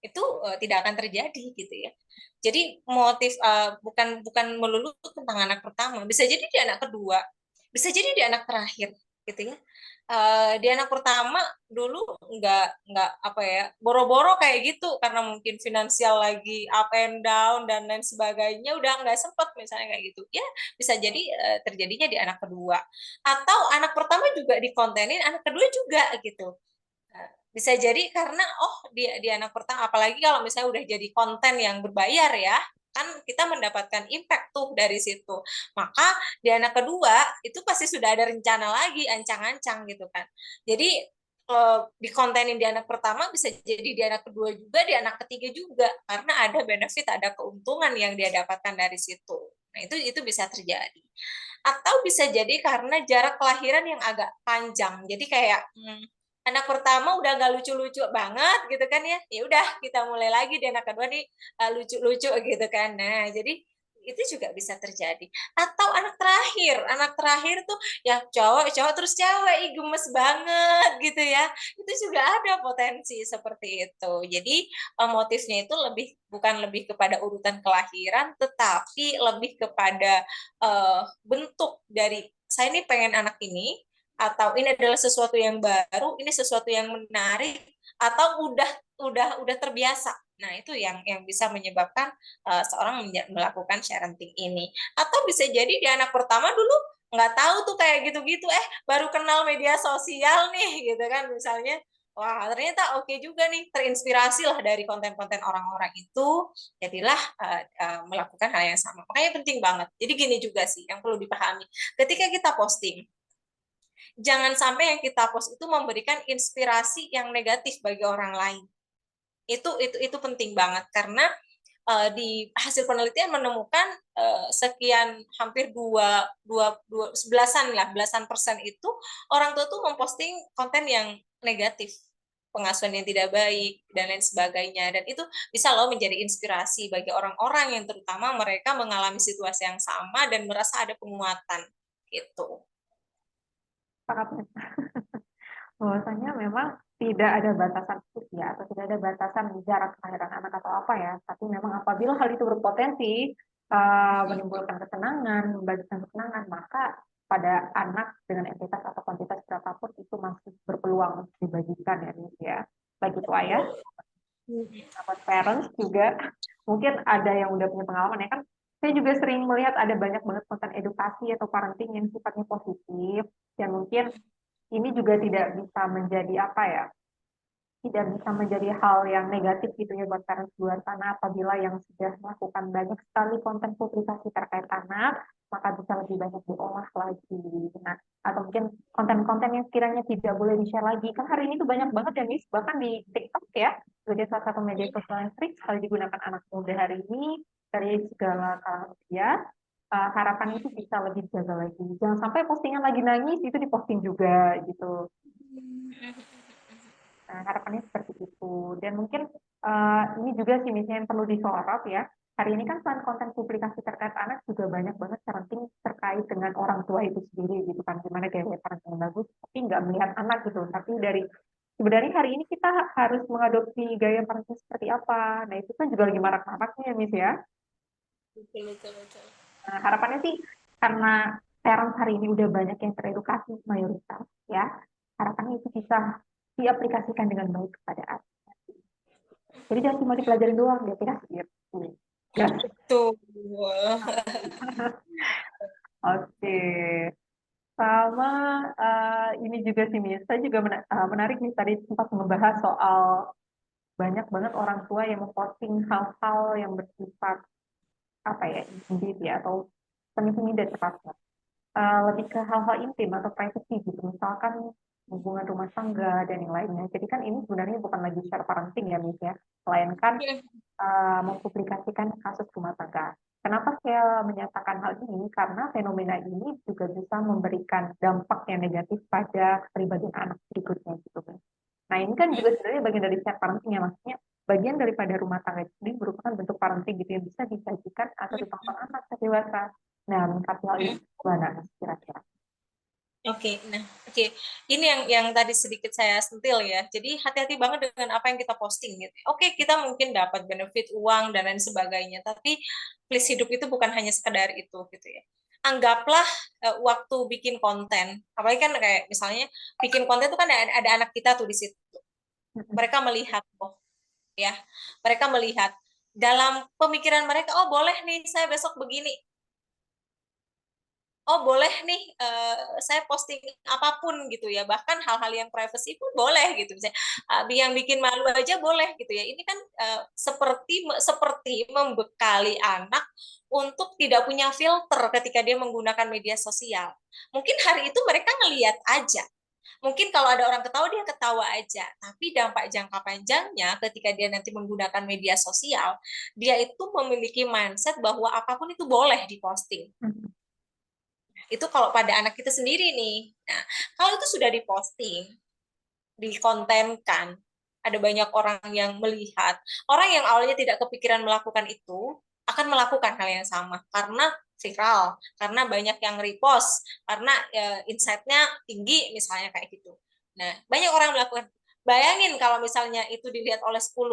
itu tidak akan terjadi gitu ya. Jadi motif bukan bukan melulu tentang anak pertama, bisa jadi di anak kedua, bisa jadi di anak terakhir gitu ya. Di anak pertama dulu nggak apa ya, boro-boro kayak gitu karena mungkin finansial lagi up and down dan lain sebagainya, udah nggak sempet misalnya kayak gitu ya. Bisa jadi terjadinya di anak kedua, atau anak pertama juga dikontenin anak kedua juga gitu. Bisa jadi karena di anak pertama, apalagi kalau misalnya udah jadi konten yang berbayar ya, kan kita mendapatkan impact tuh dari situ. Maka di anak kedua itu pasti sudah ada rencana lagi, ancang-ancang gitu kan. Jadi di kontenin di anak pertama bisa jadi di anak kedua juga, di anak ketiga juga, karena ada benefit, ada keuntungan yang dia dapatkan dari situ. Nah, itu bisa terjadi. Atau bisa jadi karena jarak kelahiran yang agak panjang. Jadi kayak anak pertama udah nggak lucu-lucu banget gitu kan ya. Ya udah kita mulai lagi di anak kedua nih lucu-lucu gitu kan. Nah, jadi itu juga bisa terjadi. Atau anak terakhir tuh ya cowok, cowok terus cewek, ih gemes banget gitu ya. Itu juga ada potensi seperti itu. Jadi motifnya itu bukan lebih kepada urutan kelahiran, tetapi lebih kepada bentuk dari saya ini pengen anak ini, atau ini adalah sesuatu yang baru, ini sesuatu yang menarik, atau udah terbiasa. Nah, itu yang bisa menyebabkan seorang melakukan parenting ini. Atau bisa jadi di anak pertama dulu nggak tahu tuh kayak gitu-gitu, baru kenal media sosial nih, gitu kan misalnya. Wah, ternyata oke juga nih, terinspirasi lah dari konten-konten orang-orang itu, jadilah melakukan hal yang sama. Makanya penting banget. Jadi gini juga sih, yang perlu dipahami. Ketika kita posting, jangan sampai yang kita post itu memberikan inspirasi yang negatif bagi orang lain. Itu penting banget karena di hasil penelitian menemukan sekian hampir belasan persen itu orang tua tuh memposting konten yang negatif, pengasuhan yang tidak baik dan lain sebagainya, dan itu bisa loh menjadi inspirasi bagi orang-orang yang terutama mereka mengalami situasi yang sama dan merasa ada penguatan gitu. Sangat bahwasanya memang tidak ada batasan usia atau tidak ada batasan jarak kelahiran anak atau apa ya, tapi memang apabila hal itu berpotensi menimbulkan kesenangan, membagikan kesenangan, maka pada anak dengan entitas atau kuantitas berapapun itu masih berpeluang untuk dibagikan ya, Nis, ya. Baik itu ayah, sahabat parents juga, mungkin ada yang udah punya pengalaman ya kan. Saya juga sering melihat ada banyak banget konten edukasi atau parenting yang sifatnya positif, yang mungkin ini juga tidak bisa menjadi apa ya, tidak bisa menjadi hal yang negatif gitu ya buat parents luar sana apabila yang sudah melakukan banyak sekali konten publikasi terkait anak maka bisa lebih banyak diolah lagi. Nah, atau mungkin konten-konten yang sekiranya tidak boleh di-share lagi. Kan hari ini tuh banyak banget ya, Miss, bahkan di TikTok ya, sebagai salah satu media sosial yang sering sekali digunakan anak muda hari ini, dari segala kalangan usia, harapannya itu bisa lebih dijaga lagi. Jangan sampai postingan lagi nangis, itu diposting juga, gitu. Nah, harapannya seperti itu. Dan mungkin ini juga sih misalnya yang perlu disorot ya. Hari ini kan selain konten publikasi terkait anak juga banyak banget parenting terkait dengan orang tua itu sendiri gitu kan. Gimana gaya parenting yang bagus, tapi nggak melihat anak gitu. Tapi dari sebenarnya hari ini kita harus mengadopsi gaya parenting seperti apa. Nah itu kan juga lagi marak-maraknya ya Miss ya. Betul, betul, betul. Nah, harapannya sih karena parents hari ini udah banyak yang teredukasi mayoritas ya. Harapannya itu bisa diaplikasikan dengan baik kepada anak. Jadi jangan cuma dipelajarin doang, dia tidak gitu. Gas. Betul. Oke. Sama ini juga sih, Miss. Saya juga menarik nih tadi sempat membahas soal banyak banget orang tua yang memposting hal-hal yang bersifat apa ya, intim ya atau semi-semi dan tepatnya. Lebih ke hal-hal intim atau privacy gitu. Misalkan hubungan rumah tangga dan yang lainnya. Jadi kan ini sebenarnya bukan lagi share parenting ya, Miss ya. Melainkan mempublikasikan kasus rumah tangga. Kenapa saya menyatakan hal ini? Karena fenomena ini juga bisa memberikan dampak yang negatif pada kepribadian anak berikutnya gitu. Nah ini kan juga sebenarnya bagian dari share parenting ya, maksudnya bagian daripada rumah tangga itu sendiri merupakan bentuk parenting gitu yang bisa disajikan atau ditonton anak ke dewasa. Nah, menyikapi hal ini gimana kira-kira? Oke, nah, oke, ini yang tadi sedikit saya sentil ya. Jadi hati-hati banget dengan apa yang kita posting gitu. Oke, kita mungkin dapat benefit uang dan lain sebagainya, tapi please hidup itu bukan hanya sekedar itu gitu ya. Anggaplah waktu bikin konten, apalagi kan kayak misalnya bikin konten itu kan ada anak kita tuh di situ. Mereka melihat, oh ya, mereka melihat dalam pemikiran mereka, oh boleh nih saya besok begini, oh boleh nih saya posting apapun gitu ya, bahkan hal-hal yang privacy pun boleh gitu, misalnya yang bikin malu aja boleh gitu ya. Ini kan seperti membekali anak untuk tidak punya filter ketika dia menggunakan media sosial. Mungkin hari itu mereka ngelihat aja, mungkin kalau ada orang ketawa dia ketawa aja, tapi dampak jangka panjangnya ketika dia nanti menggunakan media sosial, dia itu memiliki mindset bahwa apapun itu boleh diposting. Itu kalau pada anak kita sendiri nih. Nah, kalau itu sudah diposting, dikontenkan, ada banyak orang yang melihat, orang yang awalnya tidak kepikiran melakukan itu akan melakukan hal yang sama karena viral, karena banyak yang repost, karena insight-nya tinggi misalnya kayak gitu. Nah, banyak orang melakukan. Bayangin kalau misalnya itu dilihat oleh 10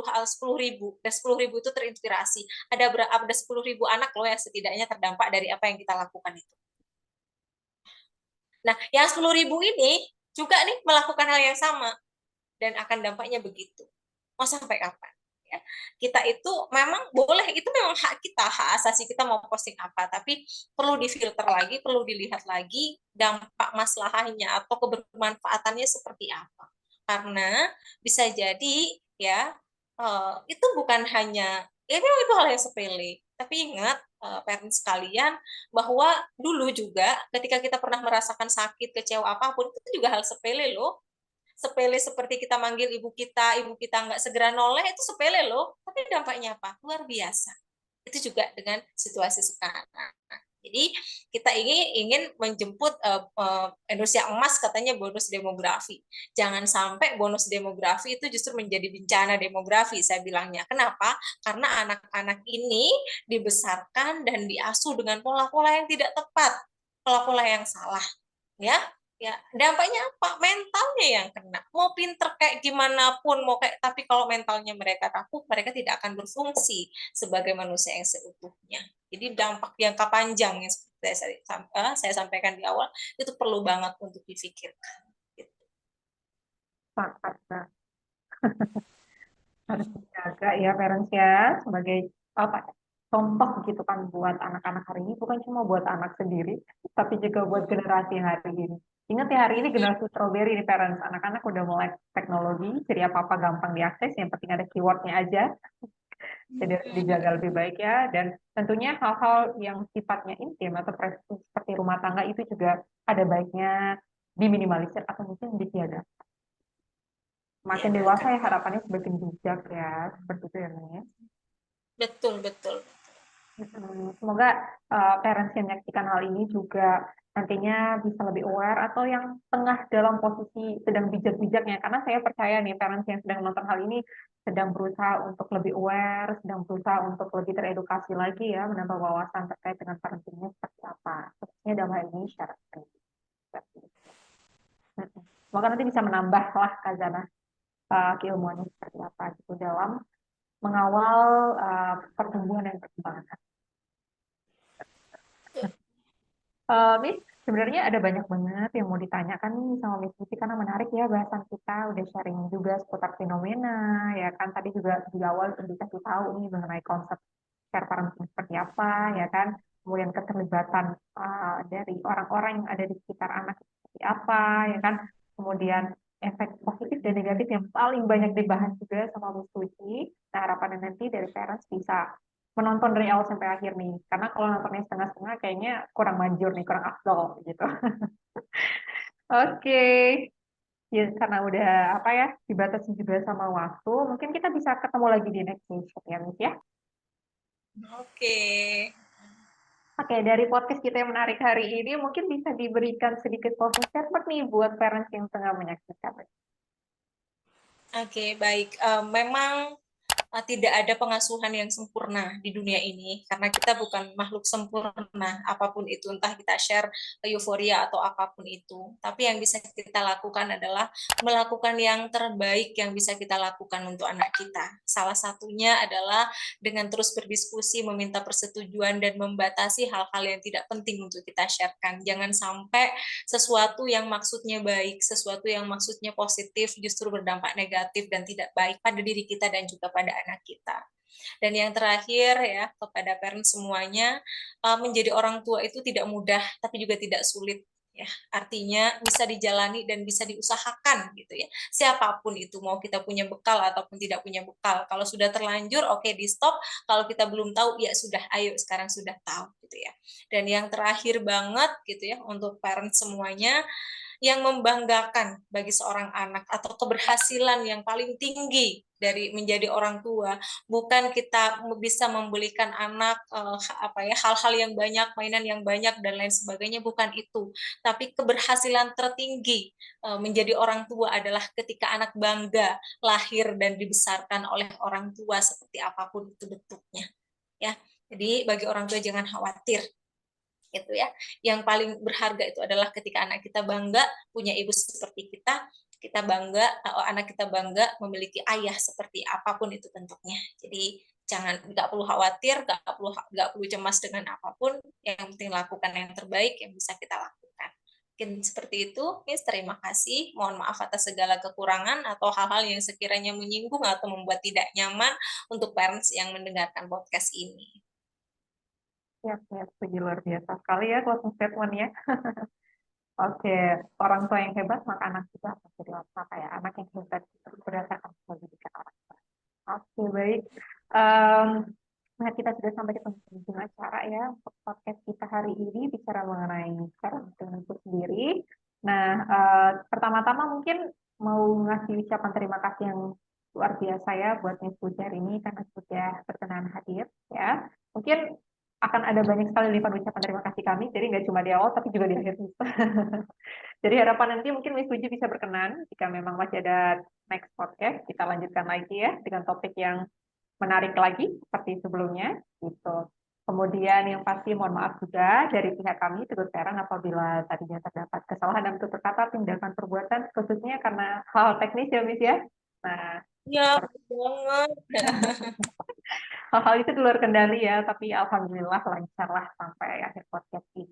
ribu, dan 10 ribu itu terinspirasi. Ada 10 ribu anak loh yang setidaknya terdampak dari apa yang kita lakukan itu. Nah, yang 10 ribu ini juga nih melakukan hal yang sama dan akan dampaknya begitu. Mau sampai kapan? Ya. Kita itu memang boleh, itu memang hak kita, hak asasi kita mau posting apa, tapi perlu difilter lagi, perlu dilihat lagi dampak masalahnya atau kebermanfaatannya seperti apa. Karena bisa jadi ya itu bukan hanya ya memang itu hal yang sepele, tapi ingat parents sekalian bahwa dulu juga ketika kita pernah merasakan sakit, kecewa apapun itu juga hal sepele loh, sepele seperti kita manggil ibu kita nggak segera noleh itu sepele loh, tapi dampaknya apa? Luar biasa. Itu juga dengan situasi sekarang. Jadi kita ingin menjemput Indonesia emas, katanya bonus demografi. Jangan sampai bonus demografi itu justru menjadi bencana demografi, saya bilangnya. Kenapa? Karena anak-anak ini dibesarkan dan diasuh dengan pola-pola yang tidak tepat, pola-pola yang salah, ya. Ya, dampaknya apa? Mentalnya yang kena. Mau pinter kayak gimana pun, mau kayak, tapi kalau mentalnya mereka rapuh, mereka tidak akan berfungsi sebagai manusia yang seutuhnya. Jadi dampak jangka panjang yang seperti saya sampaikan di awal itu perlu banget untuk difikirkan. Gitu. Sepakat, nah. Harus dijaga ya parents ya sebagai apa ya, contoh gitu kan buat anak-anak hari ini, bukan cuma buat anak sendiri tapi juga buat generasi hari ini. Ingat ya hari ini generasi strawberry nih parents, anak-anak udah mulai teknologi jadi apa-apa gampang diakses, yang penting ada keywordnya aja. jadi harus dijaga lebih baik ya. Dan tentunya hal-hal yang sifatnya intim atau privasi seperti rumah tangga itu juga ada baiknya diminimalisir atau mungkin ditiadakan. Makin dewasa Diadakan. ya harapannya semakin bijak ya, seperti itu ya, Nia. Betul, betul. Semoga parents yang menyaksikan hal ini juga nantinya bisa lebih aware atau yang tengah dalam posisi sedang bijak-bijaknya. Karena saya percaya nih parents yang sedang menonton hal ini sedang berusaha untuk lebih aware, sedang berusaha untuk lebih teredukasi lagi ya, menambah wawasan terkait dengan parentingnya seperti apa. Khususnya dalam hal ini syarat. Semoga nanti bisa menambah lah Kazana keilmuannya seperti apa gitu dalam mengawal pertumbuhan dan perkembangan. Miss, sebenarnya ada banyak banget yang mau ditanyakan nih sama Miss Putih karena menarik ya bahasan kita udah sharing juga seputar fenomena ya kan tadi juga di awal udah dikasih tahu nih mengenai konsep care parenting seperti apa ya kan kemudian keterlibatan dari orang-orang yang ada di sekitar anak seperti apa ya kan kemudian efek positif dan negatif yang paling banyak dibahas juga sama Miss Putih. Nah harapannya nanti dari parents bisa menonton dari awal sampai akhir nih. Karena kalau nontonnya setengah-setengah kayaknya kurang manjur nih, kurang afdol gitu. Oke, ya karena udah apa ya dibatasi juga sama waktu, mungkin kita bisa ketemu lagi di next session ya, Miss ya. Oke. Oke, dari podcast kita yang menarik hari ini, mungkin bisa diberikan sedikit closing statement nih buat parents yang tengah menyaksikan. Oke, baik. Memang tidak ada pengasuhan yang sempurna di dunia ini karena kita bukan makhluk sempurna apapun itu entah kita share euforia atau apapun itu tapi yang bisa kita lakukan adalah melakukan yang terbaik yang bisa kita lakukan untuk anak kita salah satunya adalah dengan terus berdiskusi meminta persetujuan dan membatasi hal-hal yang tidak penting untuk kita sharekan jangan sampai sesuatu yang maksudnya baik sesuatu yang maksudnya positif justru berdampak negatif dan tidak baik pada diri kita dan juga pada anak kita. Dan yang terakhir ya kepada parents semuanya menjadi orang tua itu tidak mudah tapi juga tidak sulit ya artinya bisa dijalani dan bisa diusahakan gitu ya siapapun itu mau kita punya bekal ataupun tidak punya bekal kalau sudah terlanjur oke di stop kalau kita belum tahu ya sudah ayo sekarang sudah tahu gitu ya dan yang terakhir banget gitu ya untuk parents semuanya yang membanggakan bagi seorang anak atau keberhasilan yang paling tinggi dari menjadi orang tua bukan kita bisa membelikan anak apa ya hal-hal yang banyak mainan yang banyak dan lain sebagainya bukan itu tapi keberhasilan tertinggi menjadi orang tua adalah ketika anak bangga lahir dan dibesarkan oleh orang tua seperti apapun itu bentuknya ya jadi bagi orang tua jangan khawatir gitu ya. Yang paling berharga itu adalah ketika anak kita bangga punya ibu seperti kita bangga, anak kita bangga memiliki ayah seperti apapun itu bentuknya. Jadi jangan nggak perlu khawatir, nggak perlu cemas dengan apapun. Yang penting lakukan yang terbaik yang bisa kita lakukan. Mungkin seperti itu, Miss. Terima kasih. Mohon maaf atas segala kekurangan atau hal-hal yang sekiranya menyinggung atau membuat tidak nyaman untuk parents yang mendengarkan podcast ini. Ya, ya, setuju luar biasa sekali ya closing statement-nya. Oke, orang tua yang hebat maka anak juga akan jadi kayak anak yang hebat itu berdasarkan pendidikan orang tua. Oke, baik. Em, nah, kita sudah sampai di penghujung acara ya untuk podcast kita hari ini bicara mengenai parenting itu sendiri. Nah, pertama-tama mungkin mau ngasih ucapan terima kasih yang luar biasa ya buat Miss Putri hari ini karena sudah berkenan hadir ya. Mungkin akan ada banyak sekali lipat ucapan terima kasih kami, jadi nggak cuma di awal tapi juga di akhir. Jadi harapan nanti mungkin Miss Puji bisa berkenan jika memang masih ada next podcast, kita lanjutkan lagi ya dengan topik yang menarik lagi seperti sebelumnya gitu. Kemudian yang pasti mohon maaf juga dari pihak kami Teguh Terang apabila tadinya terdapat kesalahan dalam tutur kata, tindakan perbuatan khususnya karena hal teknis ya Miss ya. Nah, Ya, banget. hal-hal itu di luar kendali ya, tapi alhamdulillah lancar lah sampai akhir podcast ini.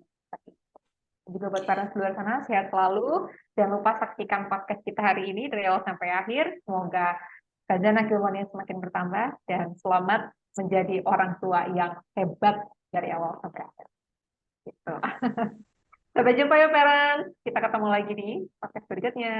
Juga buat para di luar sana, sehat selalu. Jangan lupa saksikan podcast kita hari ini dari awal sampai akhir. Semoga khazanah keilmuannya semakin bertambah dan selamat menjadi orang tua yang hebat dari awal sampai akhir. Gitu. Sampai jumpa ya, parents. Kita ketemu lagi di podcast berikutnya.